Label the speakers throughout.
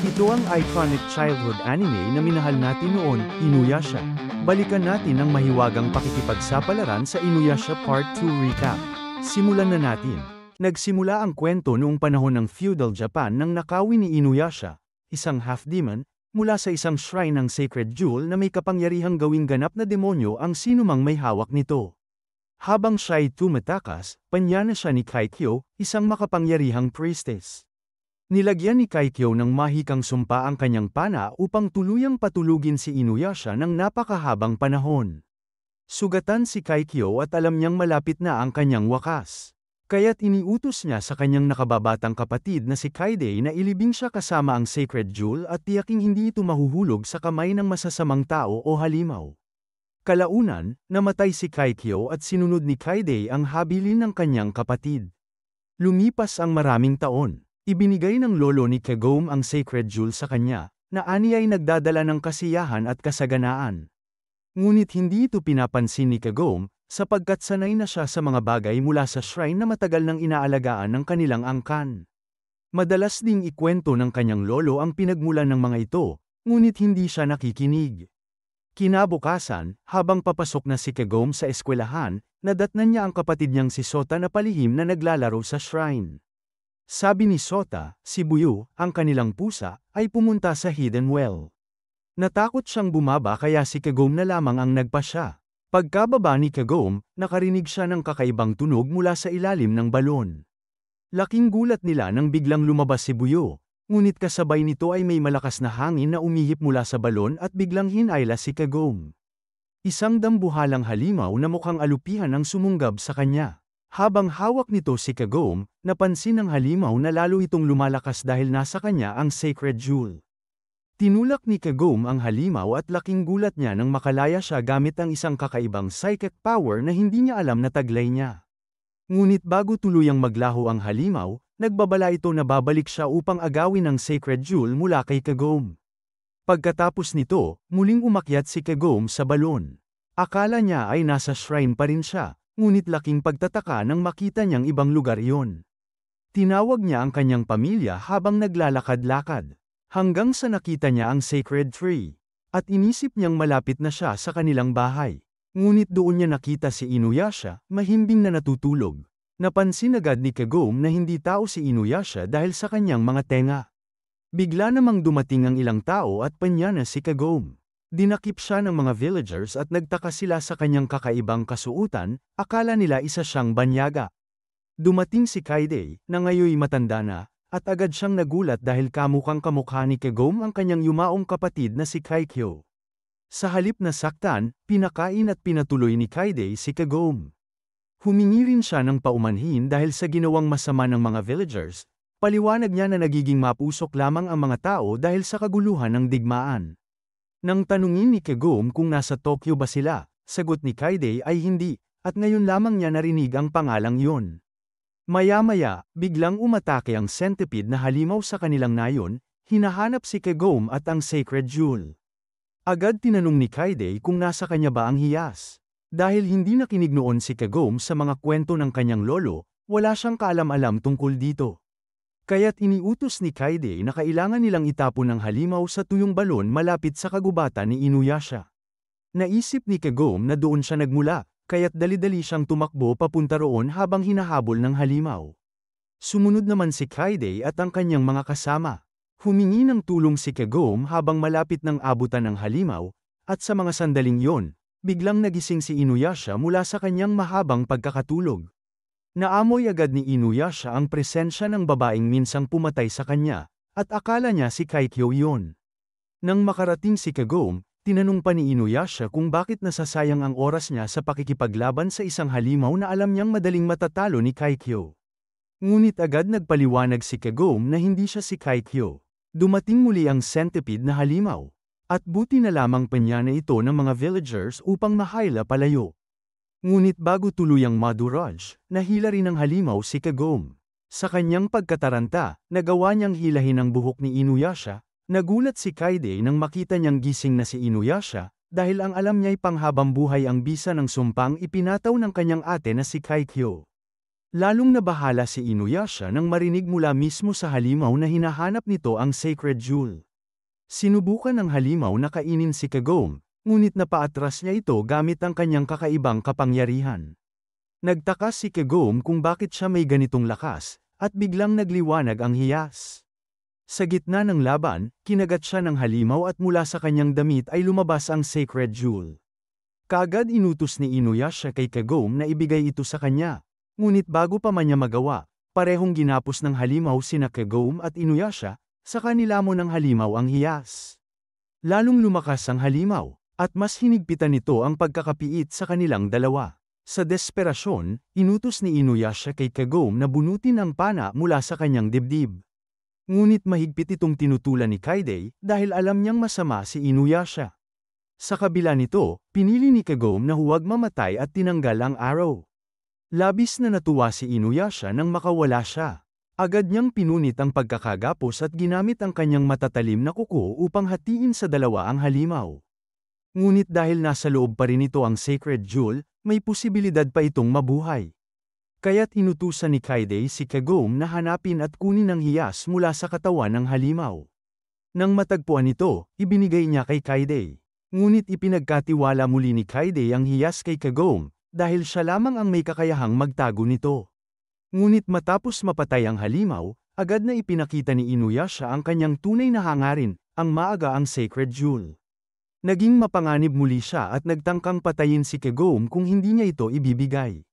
Speaker 1: Ito ang iconic childhood anime na minahal natin noon, Inuyasha. Balikan natin ang mahiwagang pakikipagsapalaran sa Inuyasha Part 2 Recap. Simulan na natin. Nagsimula ang kwento noong panahon ng feudal Japan nang nakawin ni Inuyasha, isang half-demon, mula sa isang shrine ng sacred jewel na may kapangyarihang gawing ganap na demonyo ang sinumang may hawak nito. Habang siya'y tumatakas, panyana siya ni Kaikyo, isang makapangyarihang priestess. Nilagyan ni Kaikyo ng mahikang sumpa ang kanyang pana upang tuluyang patulugin si Inuyasha ng napakahabang panahon. Sugatan si Kaikyo at alam niyang malapit na ang kanyang wakas. Kaya't iniutos niya sa kanyang nakababatang kapatid na si Kaide na ilibing siya kasama ang sacred jewel at tiyaking hindi ito mahuhulog sa kamay ng masasamang tao o halimaw. Kalaunan, namatay si Kaikyo at sinunod ni Kaide ang habilin ng kanyang kapatid. Lumipas ang maraming taon. Ibinigay ng lolo ni Kagome ang sacred jewel sa kanya, na aniya'y nagdadala ng kasiyahan at kasaganaan. Ngunit hindi ito pinapansin ni Kagome, sapagkat sanay na siya sa mga bagay mula sa shrine na matagal nang inaalagaan ng kanilang angkan. Madalas ding ikwento ng kanyang lolo ang pinagmulan ng mga ito, ngunit hindi siya nakikinig. Kinabukasan, habang papasok na si Kagome sa eskwelahan, nadatnan niya ang kapatid niyang si Sota na palihim na naglalaro sa shrine. Sabi ni Sota, si Buyu, ang kanilang pusa, ay pumunta sa Hidden Well. Natakot siyang bumaba kaya si Kagome na lamang ang nagpasya. Pagkababa ni Kagome, nakarinig siya ng kakaibang tunog mula sa ilalim ng balon. Laking gulat nila nang biglang lumabas si Buyu, ngunit kasabay nito ay may malakas na hangin na umihip mula sa balon at biglang hinayla si Kagome. Isang dambuhalang halimaw na mukhang alupihan ang sumunggab sa kanya. Habang hawak nito si Kagome, napansin ng halimaw na lalo itong lumalakas dahil nasa kanya ang sacred jewel. Tinulak ni Kagome ang halimaw at laking gulat niya nang makalaya siya gamit ang isang kakaibang psychic power na hindi niya alam na taglay niya. Ngunit bago tuluyang maglaho ang halimaw, nagbabala ito na babalik siya upang agawin ang sacred jewel mula kay Kagome. Pagkatapos nito, muling umakyat si Kagome sa balon. Akala niya ay nasa shrine pa rin siya. Ngunit laking pagtataka nang makita niyang ibang lugar iyon. Tinawag niya ang kanyang pamilya habang naglalakad-lakad, hanggang sa nakita niya ang sacred tree, at inisip niyang malapit na siya sa kanilang bahay. Ngunit doon niya nakita si Inuyasha, mahimbing na natutulog. Napansin agad ni Kagome na hindi tao si Inuyasha dahil sa kanyang mga tenga. Bigla namang dumating ang ilang tao at panyana si Kagome. Dinakip siya ng mga villagers at nagtaka sila sa kanyang kakaibang kasuutan, akala nila isa siyang banyaga. Dumating si Kaide, na ngayoy matanda na, at agad siyang nagulat dahil kamukhang kamukha ni Kagome ang kanyang yumaong kapatid na si Kaikyo. Sa halip na saktan, pinakain at pinatuloy ni Kaide si Kagome. Humingi rin siya ng paumanhin dahil sa ginawang masama ng mga villagers, paliwanag niya na nagiging mapusok lamang ang mga tao dahil sa kaguluhan ng digmaan. Nang tanungin ni Kagome kung nasa Tokyo ba sila, sagot ni Kaide ay hindi, at ngayon lamang niya narinig ang pangalang iyon. Maya-maya, biglang umatake ang centipede na halimaw sa kanilang nayon, hinahanap si Kagome at ang sacred jewel. Agad tinanong ni Kaide kung nasa kanya ba ang hiyas. Dahil hindi nakinig noon si Kagome sa mga kwento ng kanyang lolo, wala siyang kaalam-alam tungkol dito. Kaya't iniutos ni Kaide na kailangan nilang itapon ang halimaw sa tuyong balon malapit sa kagubatan ni Inuyasha. Naisip ni Kagome na doon siya nagmula, kaya't dali-dali siyang tumakbo papunta roon habang hinahabol ng halimaw. Sumunod naman si Kaide at ang kanyang mga kasama. Humingi ng tulong si Kagome habang malapit ng abutan ng halimaw, at sa mga sandaling yon, biglang nagising si Inuyasha mula sa kanyang mahabang pagkakatulog. Naamoy agad ni Inuyasha ang presensya ng babaeng minsang pumatay sa kanya, at akala niya si Kaikyo yon. Nang makarating si Kagome, tinanong pa ni Inuyasha kung bakit nasasayang ang oras niya sa pakikipaglaban sa isang halimaw na alam niyang madaling matatalo ni Kaikyo. Ngunit agad nagpaliwanag si Kagome na hindi siya si Kaikyo. Dumating muli ang centipede na halimaw, at buti na lamang panyana ito ng mga villagers upang mahayla palayo. Ngunit bago tuluyang madurage, nahila rin ng halimaw si Kagome. Sa kanyang pagkataranta, nagawa niyang hilahin ang buhok ni Inuyasha. Nagulat si Kaide nang makita niyang gising na si Inuyasha, dahil ang alam niya'y panghabang buhay ang bisa ng sumpang ipinataw ng kanyang ate na si Kaikyo. Lalong nabahala si Inuyasha nang marinig mula mismo sa halimaw na hinahanap nito ang sacred jewel. Sinubukan ng halimaw na kainin si Kagome, ngunit napaatras niya ito gamit ang kanyang kakaibang kapangyarihan. Nagtaka si Kagome kung bakit siya may ganitong lakas, at biglang nagliwanag ang hiyas. Sa gitna ng laban, kinagat siya ng halimaw at mula sa kanyang damit ay lumabas ang sacred jewel. Kaagad inutos ni Inuyasha kay Kagome na ibigay ito sa kanya. Ngunit bago pa man niya magawa, parehong ginapos ng halimaw sina Kagome at Inuyasha, sa kanila mo ng halimaw ang hiyas. Lalong lumakas ang halimaw, at mas hinigpitan nito ang pagkakapiit sa kanilang dalawa. Sa desperasyon, inutos ni Inuyasha kay Kagome na bunutin ang pana mula sa kanyang dibdib. Ngunit mahigpit itong tinutulan ni Kaide dahil alam niyang masama si Inuyasha. Sa kabila nito, pinili ni Kagome na huwag mamatay at tinanggal ang arrow. Labis na natuwa si Inuyasha nang makawala siya. Agad niyang pinunit ang pagkakagapos at ginamit ang kanyang matatalim na kuko upang hatiin sa dalawa ang halimaw. Ngunit dahil nasa loob pa rin ito ang sacred jewel, may posibilidad pa itong mabuhay. Kaya't inutusan ni Kaide si Kagome na hanapin at kunin ang hiyas mula sa katawan ng halimaw. Nang matagpuan ito, ibinigay niya kay Kaide. Ngunit ipinagkatiwala muli ni Kaide ang hiyas kay Kagome, dahil siya lamang ang may kakayahang magtago nito. Ngunit matapos mapatay ang halimaw, agad na ipinakita ni Inuyasha ang kanyang tunay na hangarin, ang maaga ang sacred jewel. Naging mapanganib muli siya at nagtangkang patayin si Kagome kung hindi niya ito ibibigay.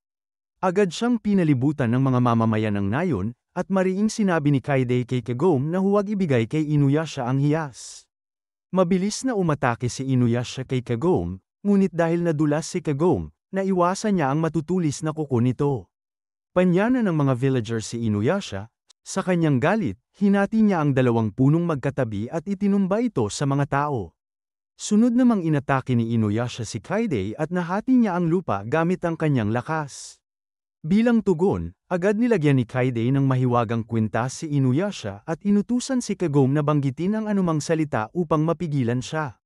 Speaker 1: Agad siyang pinalibutan ng mga mamamayan ng nayon, at mariing sinabi ni Kaide kay Kagome na huwag ibigay kay Inuyasha ang hiyas. Mabilis na umatake si Inuyasha kay Kagome, ngunit dahil nadulas si Kagome, naiwasan niya ang matutulis na kuko nito. Panyana ng mga villagers si Inuyasha, sa kanyang galit, hinati niya ang dalawang punong magkatabi at itinumba ito sa mga tao. Sunod namang inatake ni Inuyasha si Kaide at nahati niya ang lupa gamit ang kanyang lakas. Bilang tugon, agad nilagyan ni Kaide ng mahiwagang kwintas si Inuyasha at inutusan si Kagome na banggitin ang anumang salita upang mapigilan siya.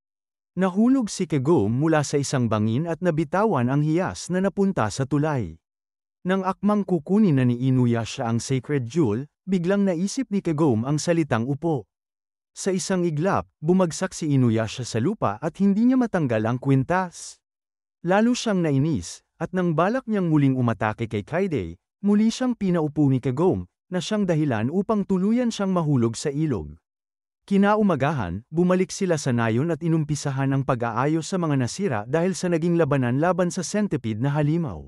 Speaker 1: Nahulog si Kagome mula sa isang bangin at nabitawan ang hiyas na napunta sa tulay. Nang akmang kukunin na ni Inuyasha ang sacred jewel, biglang naisip ni Kagome ang salitang upo. Sa isang iglap, bumagsak si Inuyasha sa lupa at hindi niya matanggal ang kwintas. Lalo siyang nainis, at nang balak niyang muling umatake kay Kaide, muli siyang pinaupo ni Kagome, na siyang dahilan upang tuluyan siyang mahulog sa ilog. Kinaumagahan, bumalik sila sa nayon at inumpisahan ang pag-aayos sa mga nasira dahil sa naging labanan laban sa centipede na halimaw.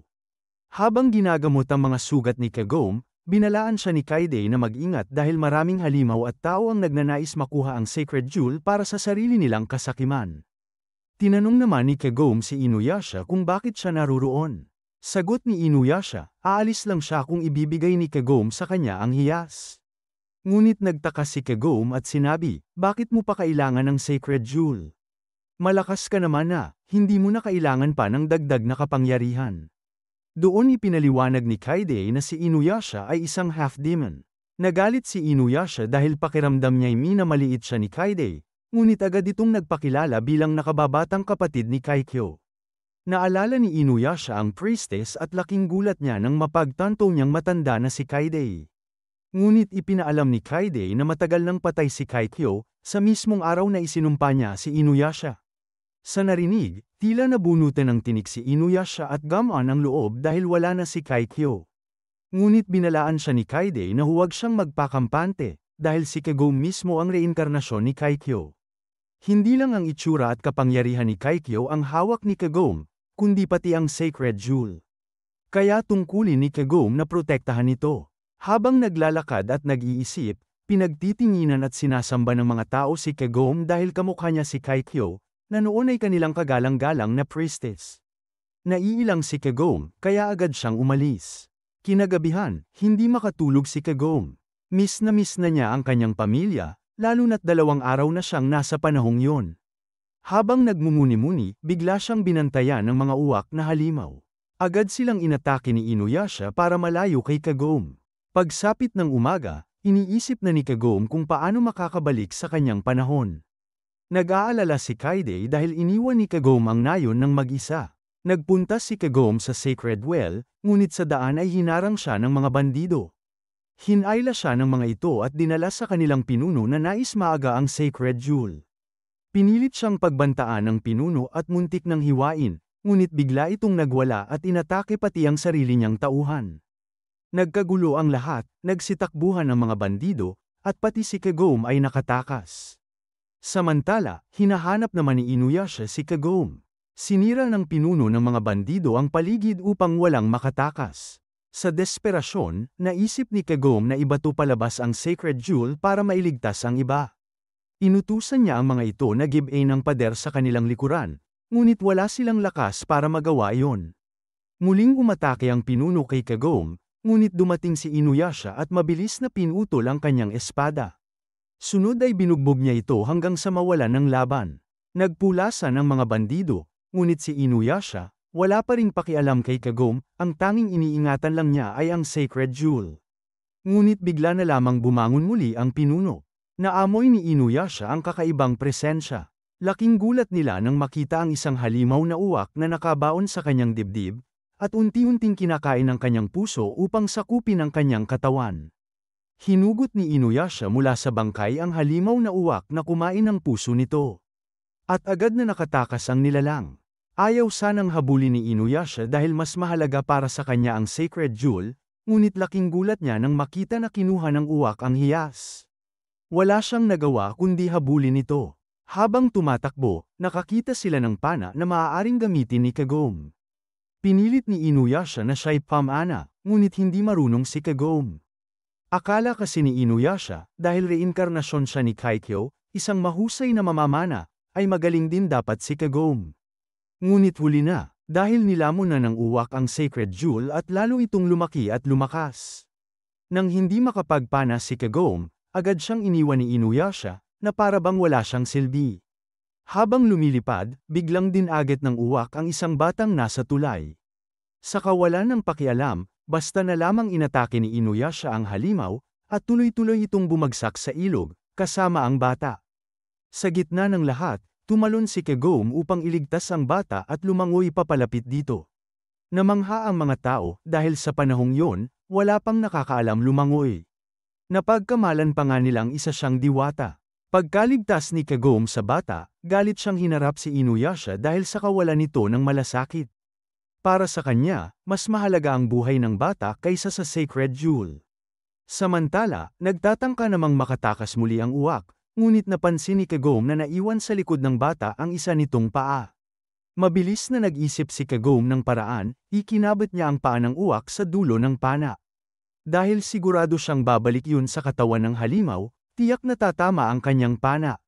Speaker 1: Habang ginagamot ang mga sugat ni Kagome, binalaan siya ni Kaide na mag-ingat dahil maraming halimaw at tao ang nagnanais makuha ang sacred jewel para sa sarili nilang kasakiman. Tinanong naman ni Kagome si Inuyasha kung bakit siya naruroon. Sagot ni Inuyasha, aalis lang siya kung ibibigay ni Kagome sa kanya ang hiyas. Ngunit nagtaka si Kagome at sinabi, bakit mo pa kailangan ng sacred jewel? Malakas ka naman na, hindi mo na kailangan pa ng dagdag na kapangyarihan. Doon ipinaliwanag ni Kaide na si Inuyasha ay isang half-demon. Nagalit si Inuyasha dahil pakiramdam niya'y minamaliit siya ni Kaide, ngunit agad itong nagpakilala bilang nakababatang kapatid ni Kaikyo. Naalala ni Inuyasha ang priestess at laking gulat niya nang mapagtanto niyang matanda na si Kaide. Ngunit ipinaalam ni Kaide na matagal nang patay si Kaikyo, sa mismong araw na isinumpa niya si Inuyasha. Sa narinig, tila nabunutan ng tinik si Inuyasha at gamaan ang loob dahil wala na si Kaikyo. Ngunit binalaan siya ni Kaide na huwag siyang magpakampante, dahil si Kagome mismo ang reinkarnasyon ni Kaikyo. Hindi lang ang itsura at kapangyarihan ni Kaikyo ang hawak ni Kagome, kundi pati ang sacred jewel. Kaya tungkulin ni Kagome na protektahan ito. Habang naglalakad at nag-iisip, pinagtitinginan at sinasamba ng mga tao si Kagome dahil kamukha niya si Kaikyo, na noon ay kanilang kagalang-galang na priestess. Naiilang si Kagome, kaya agad siyang umalis. Kinagabihan, hindi makatulog si Kagome. Miss na niya ang kanyang pamilya, lalo na't 2 araw na siyang nasa panahong yon. Habang nagmumuni-muni, bigla siyang binantayan ng mga uwak na halimaw. Agad silang inatake ni Inuyasha para malayo kay Kagome. Pagsapit ng umaga, iniisip na ni Kagome kung paano makakabalik sa kanyang panahon. Nag-aalala si Kaide dahil iniwan ni Kagome ang nayon ng mag-isa. Nagpunta si Kagome sa Sacred Well, ngunit sa daan ay hinarang siya ng mga bandido. Hinayla siya ng mga ito at dinala sa kanilang pinuno na nais maaga ang Sacred Jewel. Pinilit siyang pagbantaan ng pinuno at muntik ng hiwain, ngunit bigla itong nagwala at inatake pati ang sarili niyang tauhan. Nagkagulo ang lahat, nagsitakbuhan ang mga bandido, at pati si Kagome ay nakatakas. Samantala, hinahanap naman ni Inuyasha si Kagome. Sinira ng pinuno ng mga bandido ang paligid upang walang makatakas. Sa desperasyon, naisip ni Kagome na ibato palabas ang Sacred Jewel para mailigtas ang iba. Inutusan niya ang mga ito na give-a ng pader sa kanilang likuran, ngunit wala silang lakas para magawa iyon. Muling umatake ang pinuno kay Kagome, ngunit dumating si Inuyasha at mabilis na pinutol ang kanyang espada. Sunod ay binugbog niya ito hanggang sa mawalan ng laban. Nagpulasan ang mga bandido, ngunit si Inuyasha, wala pa ring pakialam kay Kagome, ang tanging iniingatan lang niya ay ang Sacred Jewel. Ngunit bigla na lamang bumangon muli ang pinuno. Naamoy ni Inuyasha ang kakaibang presensya. Laking gulat nila nang makita ang isang halimaw na uwak na nakabaon sa kanyang dibdib, at unti-unting kinakain ang kanyang puso upang sakupin ang kanyang katawan. Hinugot ni Inuyasha mula sa bangkay ang halimaw na uwak na kumain ang puso nito. At agad na nakatakas ang nilalang. Ayaw sanang habulin ni Inuyasha dahil mas mahalaga para sa kanya ang Sacred Jewel, ngunit laking gulat niya nang makita na kinuha ng uwak ang hiyas. Wala siyang nagawa kundi habulin ito. Habang tumatakbo, nakakita sila ng pana na maaaring gamitin ni Kagome. Pinilit ni Inuyasha na siya'y pamana, ngunit hindi marunong si Kagome. Akala kasi ni Inuyasha, dahil reinkarnasyon siya ni Kaikyo, isang mahusay na mamamana, ay magaling din dapat si Kagome. Ngunit huli na, dahil nilamon na ng uwak ang Sacred Jewel at lalo itong lumaki at lumakas. Nang hindi makapagpana si Kagome, agad siyang iniwan ni Inuyasha, na para bang wala siyang silbi. Habang lumilipad, biglang dinagat ng uwak ang isang batang nasa tulay. Sa kawalan ng pakialam, basta na lamang inatake ni Inuyasha ang halimaw, at tuloy-tuloy itong bumagsak sa ilog, kasama ang bata. Sa gitna ng lahat, tumalon si Kagome upang iligtas ang bata at lumangoy papalapit dito. Namangha ang mga tao dahil sa panahong yon, wala pang nakakaalam lumangoy. Napagkamalan pa nga nilang isa siyang diwata. Pagkaligtas ni Kagome sa bata, galit siyang hinarap si Inuyasha dahil sa kawalan nito ng malasakit. Para sa kanya, mas mahalaga ang buhay ng bata kaysa sa Sacred Jewel. Samantala, nagtatangka namang makatakas muli ang uwak, ngunit napansin ni Kagome na naiwan sa likod ng bata ang isa nitong paa. Mabilis na nag-isip si Kagome ng paraan, ikinabit niya ang paa ng uwak sa dulo ng pana. Dahil sigurado siyang babalik yun sa katawan ng halimaw, tiyak na tatama ang kanyang pana.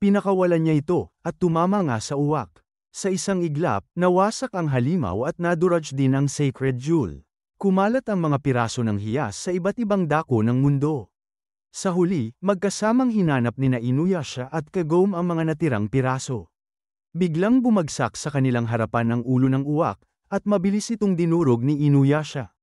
Speaker 1: Pinakawalan niya ito, at tumama nga sa uwak. Sa isang iglap, nawasak ang halimaw at naduraj din ang Sacred Jewel. Kumalat ang mga piraso ng hiyas sa iba't ibang dako ng mundo. Sa huli, magkasamang hinanap ni Inuyasha at Kagome ang mga natirang piraso. Biglang bumagsak sa kanilang harapan ang ulo ng uwak, at mabilis itong dinurog ni Inuyasha.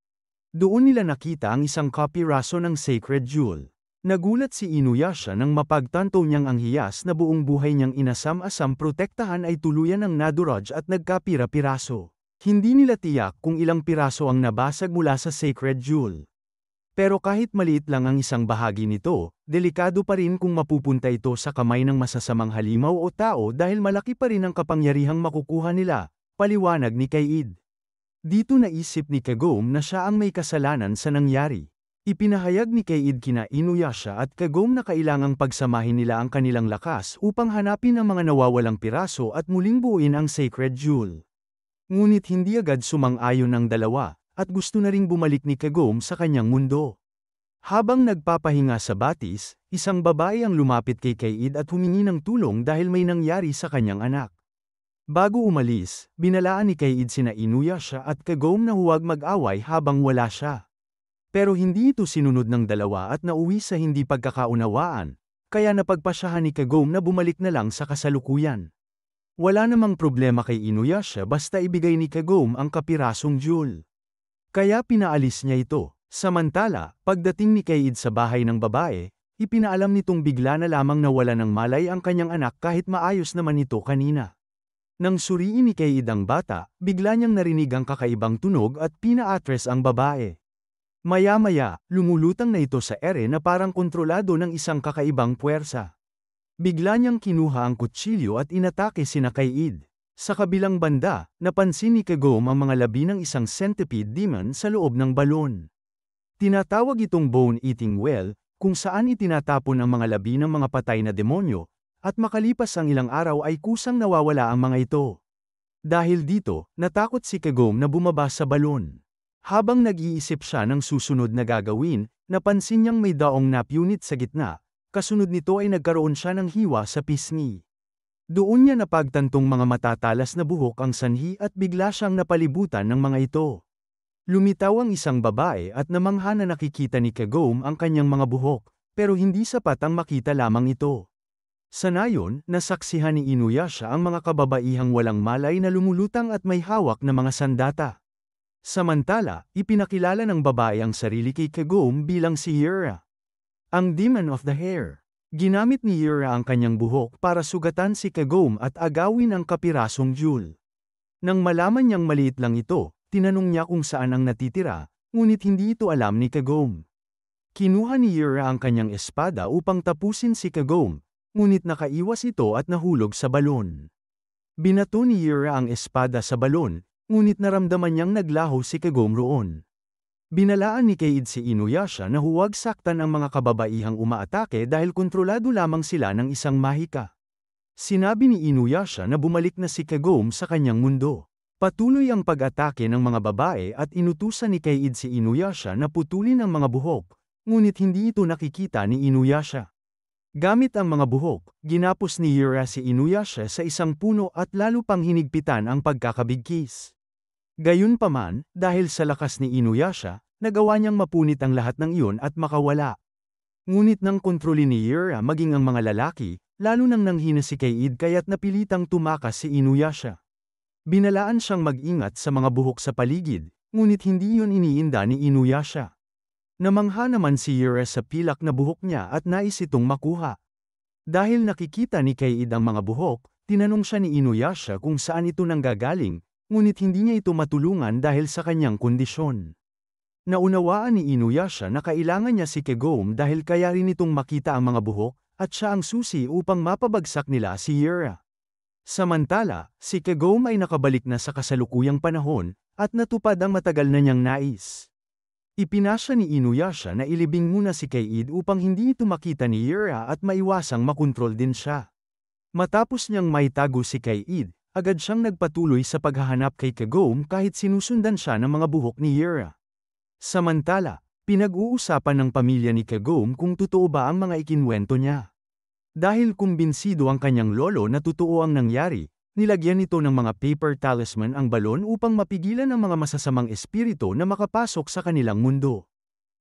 Speaker 1: Doon nila nakita ang isang kapiraso ng Sacred Jewel. Nagulat si Inuyasha nang mapagtanto niyang ang hiyas na buong buhay niyang inasam-asam protektahan ay tuluyan ng naduraj at nagkapira-piraso. Hindi nila tiyak kung ilang piraso ang nabasag mula sa Sacred Jewel. Pero kahit maliit lang ang isang bahagi nito, delikado pa rin kung mapupunta ito sa kamay ng masasamang halimaw o tao dahil malaki pa rin ang kapangyarihang makukuha nila, paliwanag ni Kaid. Dito naisip ni Kagome na siya ang may kasalanan sa nangyari. Ipinahayag ni Kaid kina Inuyasha at Kagome na kailangang pagsamahin nila ang kanilang lakas upang hanapin ang mga nawawalang piraso at muling buuin ang Sacred Jewel. Ngunit hindi agad sumang-ayon ang dalawa, at gusto na ring bumalik ni Kagome sa kanyang mundo. Habang nagpapahinga sa batis, isang babae ang lumapit kay Kaid at humingi ng tulong dahil may nangyari sa kanyang anak. Bago umalis, binalaan ni Kaid sina Inuyasha at Kagome na huwag mag-away habang wala siya. Pero hindi ito sinunod ng dalawa at nauwi sa hindi pagkakaunawaan, kaya napagpasyahan ni Kagome na bumalik na lang sa kasalukuyan. Wala namang problema kay Inuyasha basta ibigay ni Kagome ang kapirasong jewel. Kaya pinaalis niya ito. Samantala, pagdating ni Kaid sa bahay ng babae, ipinaalam nitong bigla na lamang nawala ng malay ang kanyang anak kahit maayos naman ito kanina. Nang suriin ni Kaid ang bata, bigla niyang narinig ang kakaibang tunog at pinaatres ang babae. Maya-maya, lumulutang na ito sa ere na parang kontrolado ng isang kakaibang puwersa. Bigla niyang kinuha ang kutsilyo at inatake sina Kaid. Sa kabilang banda, napansin ni Kagome ang mga labi ng isang centipede demon sa loob ng balon. Tinatawag itong bone-eating well, kung saan itinatapon ang mga labi ng mga patay na demonyo, at makalipas ang ilang araw ay kusang nawawala ang mga ito. Dahil dito, natakot si Kagome na bumaba sa balon. Habang nag-iisip siya ng susunod na gagawin, napansin niyang may daong nap unit sa gitna, kasunod nito ay nagkaroon siya ng hiwa sa pisngi. Doon niya napagtantong mga matatalas na buhok ang sanhi at bigla siyang napalibutan ng mga ito. Lumitaw ang isang babae at namangha na nakikita ni Kagome ang kanyang mga buhok, pero hindi sapat ang makita lamang ito. Sa nayon, nasaksihan ni Inuyasha ang mga kababaihang walang malay na lumulutang at may hawak na mga sandata. Samantala, ipinakilala ng babae ang sarili kay Kagome bilang si Yura, ang Demon of the Hair. Ginamit ni Yura ang kanyang buhok para sugatan si Kagome at agawin ang kapirasong jewel. Nang malaman niyang maliit lang ito, tinanong niya kung saan ang natitira, ngunit hindi ito alam ni Kagome. Kinuha ni Yura ang kanyang espada upang tapusin si Kagome, ngunit nakaiwas ito at nahulog sa balon. Binato ni Yura ang espada sa balon, ngunit naramdaman niyang naglaho si Kagome roon. Binalaan ni Kaid si Inuyasha na huwag saktan ang mga kababaihang umaatake dahil kontrolado lamang sila ng isang mahika. Sinabi ni Inuyasha na bumalik na si Kagome sa kanyang mundo. Patuloy ang pag-atake ng mga babae at inutusan ni Kaid si Inuyasha na putulin ang mga buhok, ngunit hindi ito nakikita ni Inuyasha. Gamit ang mga buhok, ginapos ni Yura si Inuyasha sa isang puno at lalo pang hinigpitan ang pagkakabigkis. Gayunpaman, dahil sa lakas ni Inuyasha, nagawa niyang mapunit ang lahat ng iyon at makawala. Ngunit nang kontrolin ni Yura maging ang mga lalaki, lalo nang nanghina si Kaid kaya't napilitang tumakas si Inuyasha. Binalaan siyang mag-ingat sa mga buhok sa paligid, ngunit hindi yun iniinda ni Inuyasha. Namangha naman si Yura sa pilak na buhok niya at nais itong makuha. Dahil nakikita ni Kaid ang mga buhok, tinanong siya ni Inuyasha kung saan ito nanggagaling, ngunit hindi niya ito matulungan dahil sa kanyang kondisyon. Naunawaan ni Inuyasha na kailangan niya si Kagome dahil kaya rin itong makita ang mga buhok, at siya ang susi upang mapabagsak nila si Yura. Samantala, si Kagome ay nakabalik na sa kasalukuyang panahon, at natupad ang matagal na niyang nais. Ipinasya ni Inuyasha na ilibing muna si Kaid upang hindi ito makita ni Yura at maiwasang makontrol din siya. Matapos niyang maitago si Kaid, agad siyang nagpatuloy sa paghahanap kay Kagome kahit sinusundan siya ng mga buhok ni Yura. Samantala, pinag-uusapan ng pamilya ni Kagome kung totoo ba ang mga ikinwento niya. Dahil kumbinsido ang kanyang lolo na totoo ang nangyari, nilagyan nito ng mga paper talisman ang balon upang mapigilan ang mga masasamang espiritu na makapasok sa kanilang mundo.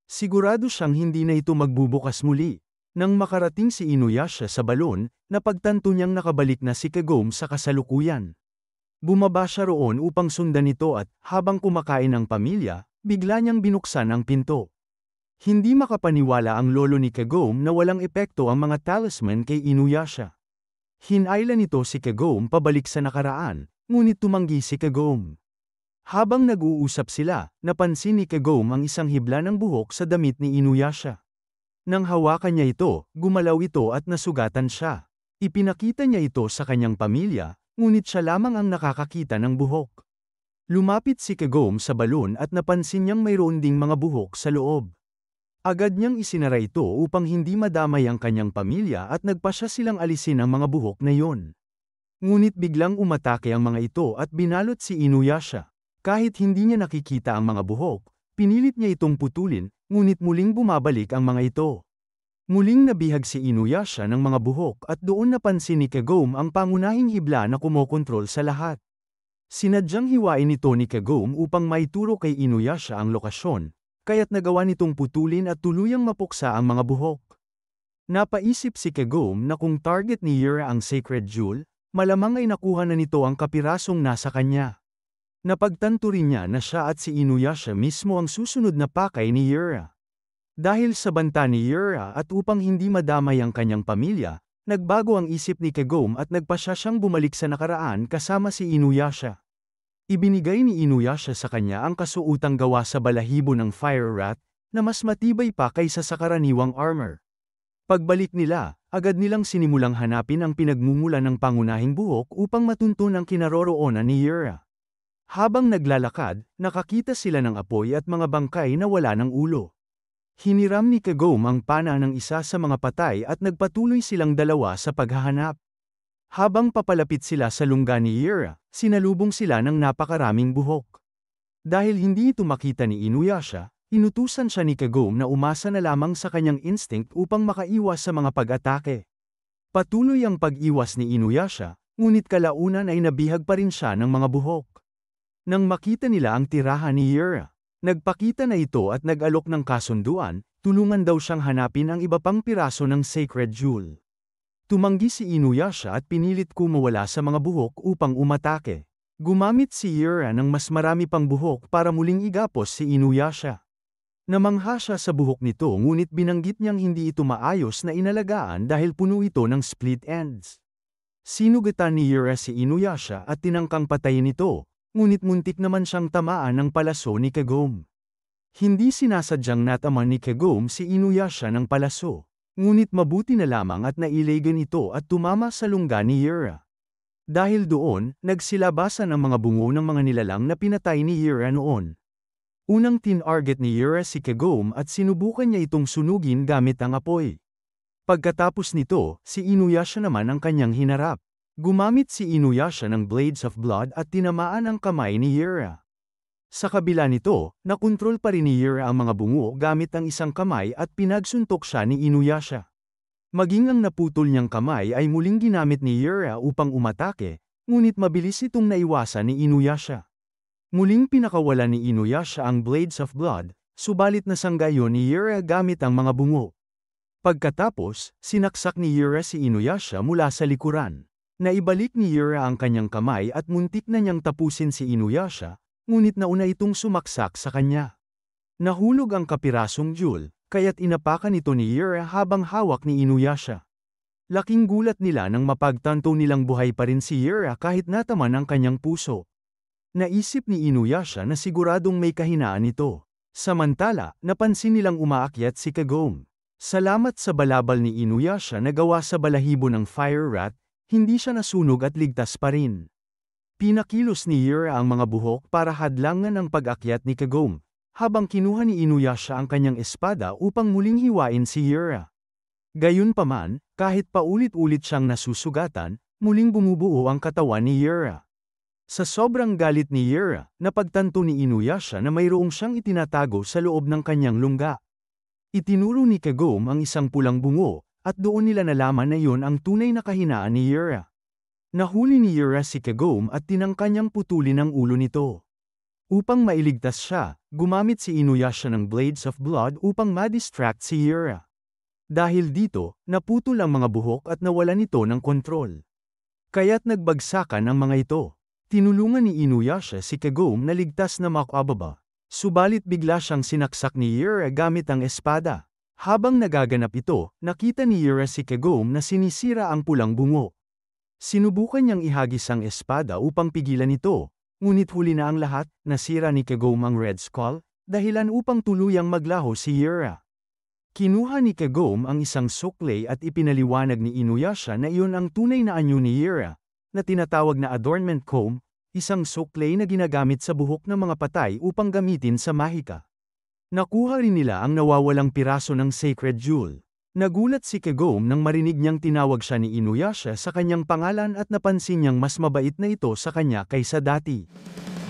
Speaker 1: Sigurado siyang hindi na ito magbubukas muli. Nang makarating si Inuyasha sa balon, napagtanto niyang nakabalik na si Kagome sa kasalukuyan. Bumaba siya roon upang sundan ito at, habang kumakain ang pamilya, bigla niyang binuksan ang pinto. Hindi makapaniwala ang lolo ni Kagome na walang epekto ang mga talisman kay Inuyasha. Hinailan nito si Kagome pabalik sa nakaraan, ngunit tumanggi si Kagome. Habang nag-uusap sila, napansin ni Kagome ang isang hibla ng buhok sa damit ni Inuyasha. Nang hawakan niya ito, gumalaw ito at nasugatan siya. Ipinakita niya ito sa kanyang pamilya, ngunit siya lamang ang nakakakita ng buhok. Lumapit si Kagome sa balon at napansin niyang mayroon ding mga buhok sa loob. Agad niyang isinara ito upang hindi madamay ang kanyang pamilya at nagpasya silang alisin ang mga buhok na iyon. Ngunit biglang umatake ang mga ito at binalot si Inuyasha. Kahit hindi niya nakikita ang mga buhok, pinilit niya itong putulin, ngunit muling bumabalik ang mga ito. Muling nabihag si Inuyasha ng mga buhok at doon napansin ni Kagome ang pangunahing hibla na kumokontrol sa lahat. Sinadyang hiwain ito ni Kagome upang maituro kay Inuyasha ang lokasyon, kaya't nagawa nitong putulin at tuluyang mapuksa ang mga buhok. Napaisip si Kagome na kung target ni Yura ang Sacred Jewel, malamang ay nakuha na nito ang kapirasong nasa kanya. Napagtanto rin niya na siya at si Inuyasha mismo ang susunod na pakay ni Yura. Dahil sa banta ni Yura at upang hindi madamay ang kanyang pamilya, nagbago ang isip ni Kagome at nagpasya siyang bumalik sa nakaraan kasama si Inuyasha. Ibinigay ni Inuyasha sa kanya ang kasuotang gawa sa balahibo ng Fire Rat, na mas matibay pa kaysa sa karaniwang armor. Pagbalik nila, agad nilang sinimulang hanapin ang pinagmumulan ng pangunahing buhok upang matunton ang kinaroroonan ni Yura. Habang naglalakad, nakakita sila ng apoy at mga bangkay na wala ng ulo. Hiniram ni Kagome ang pana ng isa sa mga patay at nagpatuloy silang dalawa sa paghahanap. Habang papalapit sila sa lungga ni Yura, sinalubong sila ng napakaraming buhok. Dahil hindi ito makita ni Inuyasha, inutusan siya ni Kagome na umasa na lamang sa kanyang instinct upang makaiwas sa mga pag-atake. Patuloy ang pag-iwas ni Inuyasha, ngunit kalaunan ay nabihag pa rin siya ng mga buhok. Nang makita nila ang tirahan ni Yura, nagpakita na ito at nag-alok ng kasunduan, tulungan daw siyang hanapin ang iba pang piraso ng Sacred Jewel. Tumanggi si Inuyasha at pinilit kumawala sa mga buhok upang umatake. Gumamit si Yura ng mas marami pang buhok para muling igapos si Inuyasha. Namangha siya sa buhok nito ngunit binanggit niyang hindi ito maayos na inalagaan dahil puno ito ng split ends. Sinugatan ni Yura si Inuyasha at tinangkang patayin ito, ngunit muntik naman siyang tamaan ng palaso ni Kagome. Hindi sinasadyang nataman ni Kagome si Inuyasha ng palaso, ngunit mabuti na lamang at nailegan ito at tumama sa lungga ni Yura. Dahil doon, nagsilabasan ang mga bungo ng mga nilalang na pinatay ni Yura noon. Unang tinarget ni Yura si Kagome at sinubukan niya itong sunugin gamit ang apoy. Pagkatapos nito, si Inuyasha naman ang kanyang hinarap. Gumamit si Inuyasha ng Blades of Blood at tinamaan ang kamay ni Yura. Sa kabila nito, nakontrol pa rin ni Yura ang mga bungo gamit ang isang kamay at pinagsuntok siya ni Inuyasha. Maging ang naputol niyang kamay ay muling ginamit ni Yura upang umatake, ngunit mabilis itong naiwasan ni Inuyasha. Muling pinakawalan ni Inuyasha ang Blades of Blood, subalit nasanggayon ni Yura gamit ang mga bungo. Pagkatapos, sinaksak ni Yura si Inuyasha mula sa likuran. Naibalik ni Yura ang kanyang kamay at muntik na niyang tapusin si Inuyasha, ngunit nauna itong sumaksak sa kanya. Nahulog ang kapirasong jewel, kaya't inapakan ito ni Yura habang hawak ni Inuyasha. Laking gulat nila nang mapagtanto nilang buhay pa rin si Yura kahit nataman ang kanyang puso. Naisip ni Inuyasha na siguradong may kahinaan ito. Samantala, napansin nilang umaakyat si Kagome. Salamat sa balabal ni Inuyasha na gawa sa balahibo ng Fire Rat, hindi siya nasunog at ligtas pa rin. Pinakilos ni Yura ang mga buhok para hadlangan ang pag-akyat ni Kagome, habang kinuha ni Inuyasha ang kanyang espada upang muling hiwain si Yura. Gayunpaman, kahit paulit-ulit siyang nasusugatan, muling bumubuo ang katawan ni Yura. Sa sobrang galit ni Yura, napagtanto ni Inuyasha na mayroong siyang itinatago sa loob ng kanyang lungga. Itinuro ni Kagome ang isang pulang bungo, at doon nila nalaman na iyon ang tunay na kahinaan ni Yura. Nahuli ni Yura si Kagome at tinangka niyang putulin ang ulo nito. Upang mailigtas siya, gumamit si Inuyasha ng Blades of Blood upang ma-distract si Yura. Dahil dito, naputol ang mga buhok at nawalan ito ng kontrol. Kaya't nagbagsakan ang mga ito. Tinulungan ni Inuyasha si Kagome na ligtas na makababa. Subalit bigla siyang sinaksak ni Yura gamit ang espada. Habang nagaganap ito, nakita ni Yura si Kagome na sinisira ang pulang bungo. Sinubukan niyang ihagis ang espada upang pigilan ito, ngunit huli na ang lahat, nasira ni Kagome ang Red Skull, dahilan upang tuluyang maglaho si Yura. Kinuha ni Kagome ang isang suklay at ipinaliwanag ni Inuyasha na iyon ang tunay na anyo ni Yura, na tinatawag na adornment comb, isang suklay na ginagamit sa buhok ng mga patay upang gamitin sa mahika. Nakuha rin nila ang nawawalang piraso ng Sacred Jewel. Nagulat si Kagome nang marinig niyang tinawag siya ni Inuyasha sa kanyang pangalan at napansin niyang mas mabait na ito sa kanya kaysa dati.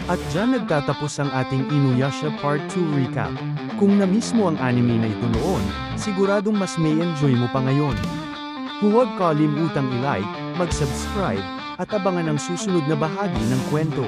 Speaker 1: At dyan nagtatapos ang ating Inuyasha Part 2 recap. Kung na-miss mo ang anime na ito noon, siguradong mas may enjoy mo pa ngayon. Huwag kalimutang i-like, mag-subscribe, at abangan ang susunod na bahagi ng kwento.